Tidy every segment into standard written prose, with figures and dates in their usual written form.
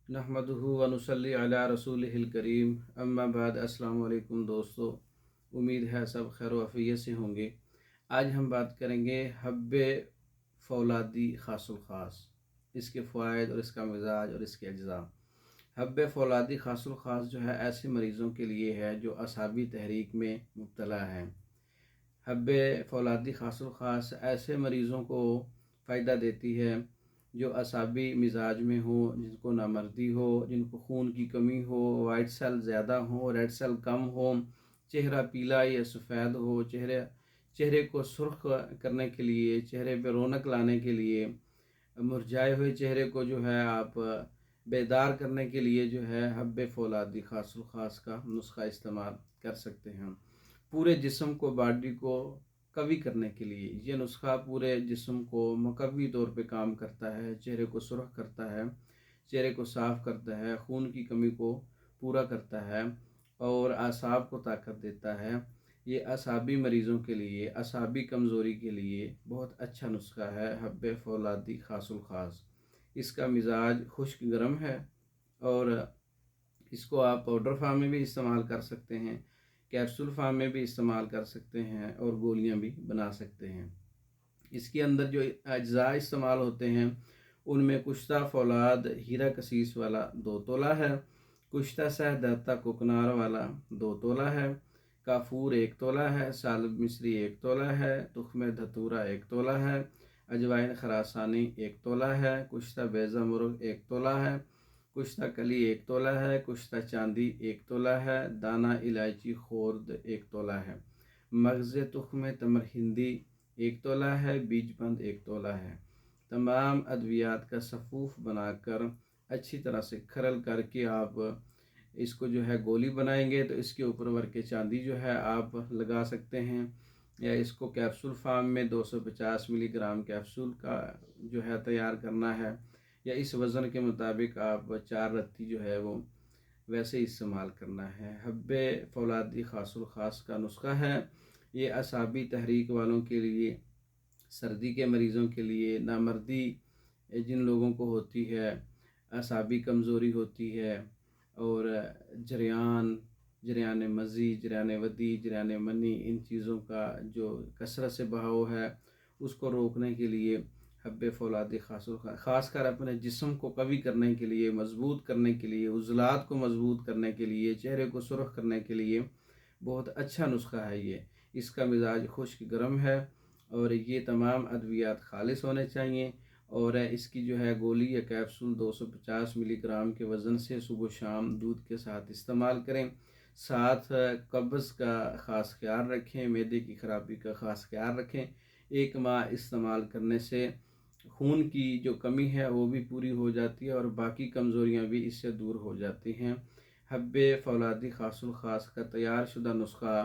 नहमदुहु व नुसल्ली अला रसूलिहिल करीम अम्मा बाद। अस्सलाम वालेकुम दोस्तों, उम्मीद है सब खैर वफ़ियत से होंगे। आज हम बात करेंगे हब्बे फ़ौलादी ख़ासुल ख़ास, इसके फ़वाइद और इसका मिज़ाज और इसके अज्ज़ा। हब्बे फ़ौलादी ख़ासुल ख़ास जो है ऐसे मरीज़ों के लिए है जो असाबी तहरीक में मुब्तला हैं। हब्बे फ़ौलादी ख़ासुल ख़ास ऐसे मरीज़ों को फ़ायदा देती है जो असाबी मिजाज में हो, जिनको नामर्दी हो, जिनको खून की कमी हो, वाइट सेल ज़्यादा हो, रेड सेल कम हो, चेहरा पीला या सफ़ेद हो, चेहरे को सुर्ख करने के लिए, चेहरे पर रौनक लाने के लिए, मुरझाए हुए चेहरे को जो है आप बेदार करने के लिए जो है हब्बे फ़ौलादी ख़ासुल ख़ास का नुस्खा इस्तेमाल कर सकते हैं। पूरे जिस्म को, बॉडी को कवी करने के लिए ये नुस्खा पूरे जिस्म को मुकव्वी तौर पे काम करता है। चेहरे को सुर्ख करता है, चेहरे को साफ़ करता है, खून की कमी को पूरा करता है और आसाब को ताकत देता है। ये असाबी मरीज़ों के लिए, असाबी कमज़ोरी के लिए बहुत अच्छा नुस्खा है हब्बे फ़ौलादी ख़ासुल ख़ास। इसका मिजाज खुश्क गर्म है और इसको आप पाउडर फार्म में भी इस्तेमाल कर सकते हैं, कैप्सूल फार्म में भी इस्तेमाल कर सकते हैं और गोलियां भी बना सकते हैं। इसके अंदर जो अज्जा इस्तेमाल होते हैं उनमें कुश्ता फौलाद हीरा कसीस वाला 2 तोला है, कुश्ता सहदाता कोकनार वाला 2 तोला है, काफूर 1 तोला है, सालब मिस्री 1 तोला है, तुख्म धतूरा 1 तोला है, अजवाइन खरासानी 1 तोला है, कुश्ता बेज़ा मुर्ग 1 तोला है, कुश्ता कली 1 तोला है, कुश्ता चांदी 1 तोला है, दाना इलायची खोर्द 1 तोला है, मगज़ तुख्म तमर हिंदी 1 तोला है, बीजबंद 1 तोला है। तमाम अद्वियात का सफ़ूफ बनाकर अच्छी तरह से खरल करके आप इसको जो है गोली बनाएंगे तो इसके ऊपर वर्के चांदी जो है आप लगा सकते हैं, या इसको कैप्सूल फार्म में 250 मिलीग्राम कैप्सूल का जो है तैयार करना है, या इस वज़न के मुताबिक आप 4 रत्ती जो है वो वैसे इस्तेमाल करना है। हब्बे फ़ौलादी ख़ासुल ख़ास का नुस्खा है। ये असाबी तहरीक वालों के लिए, सर्दी के मरीज़ों के लिए, नामर्दी जिन लोगों को होती है, असाबी कमज़ोरी होती है और जरियान मज़ी, जरियान वदी, जरियान मनी, इन चीज़ों का जो कसरत से बहाव है उसको रोकने के लिए हब्बे फ़ौलादी ख़ासकर अपने जिस्म को कवी करने के लिए, मज़बूत करने के लिए, उज़लात को मज़बूत करने के लिए, चेहरे को सुर्ख करने के लिए बहुत अच्छा नुस्खा है ये। इसका मिजाज खुश्क गर्म है और ये तमाम अद्वियात खालिस होने चाहिए और इसकी जो है गोली या कैप्सूल 250 मिलीग्राम के वज़न से सुबह शाम दूध के साथ इस्तेमाल करें। साथ कब्ज़ का ख़ास ख्याल रखें, मैदे की ख़राबी का ख़ास ख्याल रखें। 1 माह इस्तेमाल करने से खून की जो कमी है वो भी पूरी हो जाती है और बाकी कमज़ोरियाँ भी इससे दूर हो जाती हैं। हब्बे फ़ौलादी ख़ासुल ख़ास का तैयार शुदा नुस्खा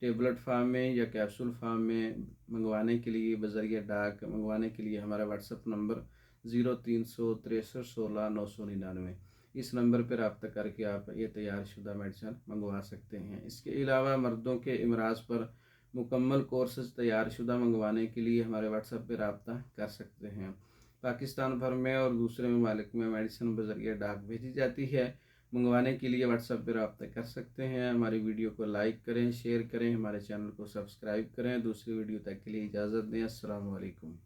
टेबलेट फार्म में या कैप्सूल फार्म में मंगवाने के लिए, बज़रिया डाक मंगवाने के लिए हमारा व्हाट्सअप नंबर 036316 999, इस नंबर पर रब्ता करके आप ये तैयार शुदा मेडिसिन मंगवा सकते हैं। इसके अलावा मर्दों के इमराज पर मुकम्मल कोर्सेज तैयार शुदा मंगवाने के लिए हमारे व्हाट्सएप पर रब्ता कर सकते हैं। पाकिस्तान भर में और दूसरे ममालिक में मेडिसिन बज़रिया डाक भेजी जाती है। मंगवाने के लिए व्हाट्सएप पर रब्ता कर सकते हैं। हमारी वीडियो को लाइक करें, शेयर करें, हमारे चैनल को सब्सक्राइब करें। दूसरी वीडियो तक के लिए इजाज़त दें। अस्सलाम वालेकुम।